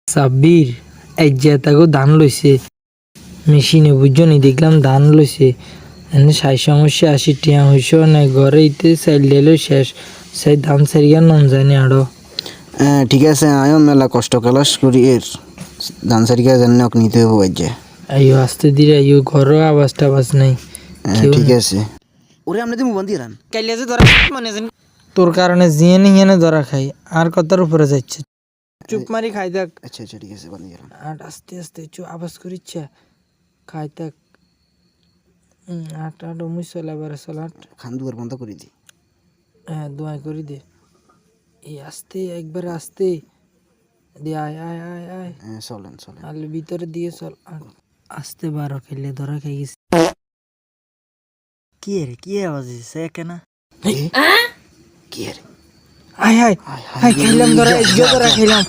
সাব্বির এক জেতাগো ধান লইছে মেশিনে বুঝছনি দেখলাম ধান লইছে এনে সাই সমস্যা ৮০ টিয়া হইস না ঘরে ইতে চাইল লেলো শেষ সেই ধান সারিয়া নন জানি আড়ো ঠিক আছে আমিও মেলা কষ্ট কালাস করি এর ধান সারিকা জানি না নিতে হবো বাজ্যে আইও আস্তে ধীরে আইও ঘরও আওয়াজ টাওয়াজ নাই ঠিক আছে ওরে আপনি তুমি বন্দি রান কাইলে যে ধরা মনে জানি তোর কারণে জিয়ে নিয়ে ধরা খাই আর কথার উপরে যাচ্ছে চুপ মারি খাই থাক আচ্ছা আচ্ছা ঠিক আছে বন্দি রান আর আস্তে আস্তে আওয়াজ করিচ্ছা খাই থাক আট আট মুই চলে এবারে চলাট খান দুয়ার বন্ধ করে দি হ্যাঁ দোয়াই করি দে এই আস্তে একবার আস্তে দে আয় আয় আয় আয় চলেন চলেন আলু ভিতরে দিয়ে চল আস্তে বারো খেললে ধরা খাই গেছে কি আওয়াজ দিছে কেনা কি রে আয় আয় আয় খাইলাম ধরা খাইলাম